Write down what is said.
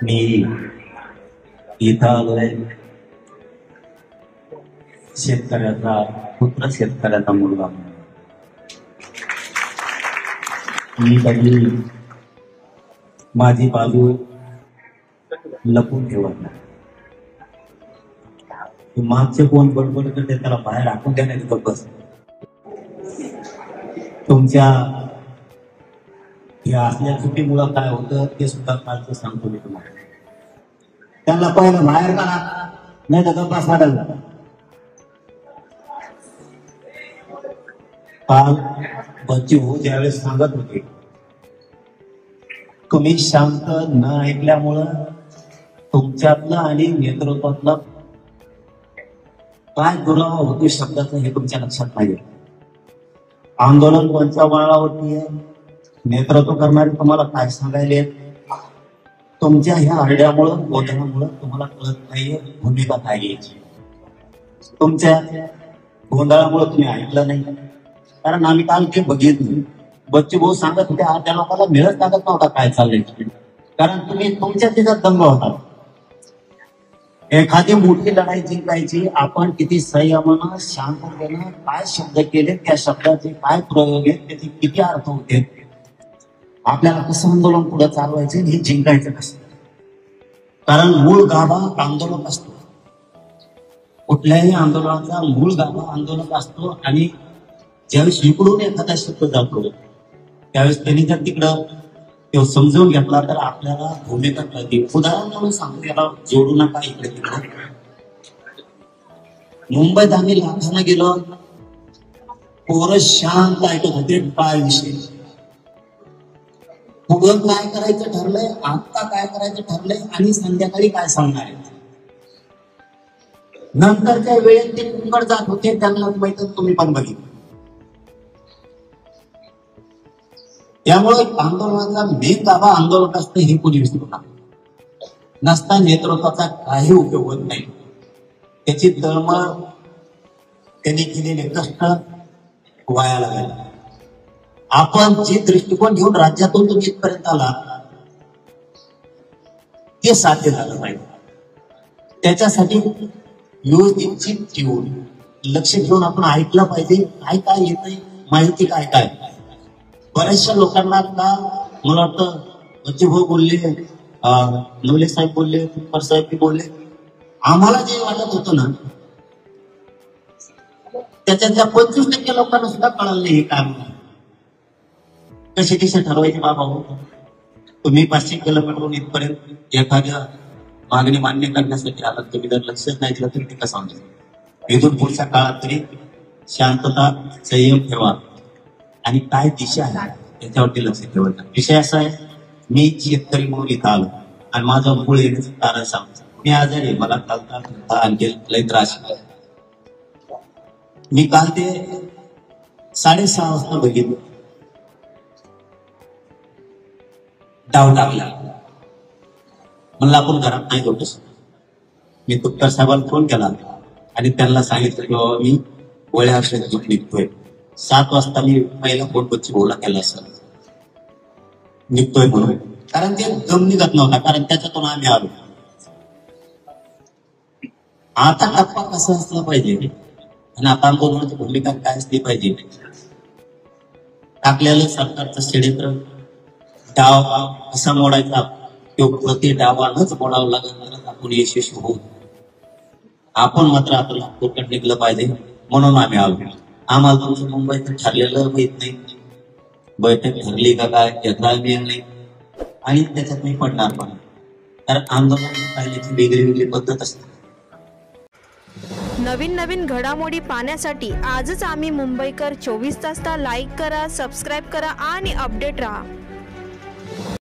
मी इथं आलोय शेतकऱ्याचा पुत्र, शेतकऱ्याचा मुलगा. मी कधी माझी बाजू लपून ठेवत नाही. मागचे कोण बडबड करते त्याला बाहेर हाकून देण्यात बस. तुमच्या या असल्या चुकीमुळं काय होतं ते सुद्धा कालचं सांगतो मी तुम्हाला. त्यांना पहिलं बाहेर काढा, नाही तर गप्पा साडायला. काल बच्ची हो ज्यावेळेस सांगत होते, तुम्ही शांत न ऐकल्यामुळं तुमच्यातलं आणि नेतृत्वातलं काय दुरावा होतो शब्दाचं हे तुमच्या लक्षात नाही. आंदोलन कोणत्या वळणावरती आहे, नेतृत्व करणारे तुम्हाला काय सांगायले, तुमच्या ह्या हरड्यामुळं गोंधळामुळं तुम्हाला कळत नाहीये भूमिका काय घ्यायची. तुमच्या गोंधळामुळे तुम्ही ऐकलं नाही. कारण आम्ही काल ते बघितलं, बच्चू भाऊ सांगत होते त्या लोकांना मिळत लागत नव्हता काय चाललंय. कारण तुम्ही तुमच्या त्याच्यात दंग होता. एखादी मोठी लढाई जिंकायची, आपण किती संयमानं शांततेनं काय शब्द केले, त्या शब्दाचे काय प्रयोग आहेत, त्याचे किती अर्थ होते, आपल्याला कसं आंदोलन पुढे चालवायचं हे जिंकायचं कसं. कारण मूळ गाभा आंदोलक असतो. कुठल्याही आंदोलनाचा मूळ गाभा आंदोलक असतो. आणि ज्यावेळेस इकडून एखादा शब्द जातो त्यावेळेस त्यांनी जर तिकडं तो समजून घेतला तर आपल्याला भूमिका कळते. उदाहरण म्हणून सांगतो, याला जोडू नका इकडे तिकडे. मुंबईत आम्ही लाखांना गेलो, पोरं शांत ऐकत होते काय विषय, पुढं काय करायचं ठरलंय, आता काय करायचं ठरलंय आणि संध्याकाळी काय सांगणार आहे. नंतरच्या वेळेत ते कुंकड जात होते, त्यांना माहिती तुम्ही पण बघितलं. त्यामुळे आंदोलनाचा मेन गाभा आंदोलक असतं हे कोणी विसरू नका. नसता नेतृत्वाचा काही उपयोग होत नाही. त्याची तळमळ, त्यांनी केलेले कष्ट वायाला गेले. आपण जे दृष्टिकोन घेऊन राज्यातून तुम्ही इथपर्यंत आला ते साध्य झालं पाहिजे. त्याच्यासाठी व्यवस्थित ठेवून लक्ष ठेवून आपण ऐकलं पाहिजे. काय काय येतंय, माहिती काय काय. बऱ्याचशा लोकांना का मला वाटतं बच्चू भाऊ बोलले, नवले साहेब बोलले, साहेब बोलले, आम्हाला जे वाटत होतं ना त्याच्यातल्या 25% लोकांना सुद्धा कळलं नाही हे काम कसे कसे ठरवायचे. बाबा हो, तुम्ही 500 किलोमीटरहून इथपर्यंत एखाद्या मागणी मान्य करण्यासाठी आलात, तुम्ही जर लक्षच नाही दिलं तरी ते कसं समजेल. इथून पुढच्या काळात तरी शांतता, संयम ठेवा आणि काय दिशा आहे त्याच्यावरती लक्ष ठेवायचं. विषय असा आहे, मी शेतकरी म्हणून इथं आलो आणि माझं मूळ येण्याचं कारण सांगतो. मी आजारी आहे, मला काल आणखी लय त्रास. मी काल ते 6:30 वाजता बघितलं, डाव टाकला. म्हणलं आपण घरात नाही जोडस. मी तुपकर साहेबांना फोन केला आणि त्यांना सांगितलं की बाबा मी गोळ्या औषध निघतोय. 7 वाजता मी पहिला फोन बच्ची भाऊला केला सर निघतोय म्हणून. कारण ते दम निघत नव्हता, कारण त्याच्यातून आम्ही आलो. आता टप्पा कसा असला पाहिजे आणि आता आंदोलनाची भूमिका काय असली पाहिजे. टाकलेलं सरकारचं षड्यंत्र, डाव कसा मोडायचा तो प्रति डावानच मोडावं लागेल तर आपण यशस्वी होऊ. आपण मात्र आपलं नागपूरकडे निघलं पाहिजे म्हणून आम्ही आलो. आम्हाला तुमचं मुंबईत ठरलेलं माहित नाही, बैठक ठरली का काय याचा नाही आणि त्याच्यात मी पडणार पण. कारण आंदोलन पाहिल्याची वेगळी वेगळी पद्धत असते. नवीन नवीन घडामोडी पाहण्यासाठी आजच आम्ही मुंबईकर 24 तासला लाईक करा, सबस्क्राईब करा आणि अपडेट राहा.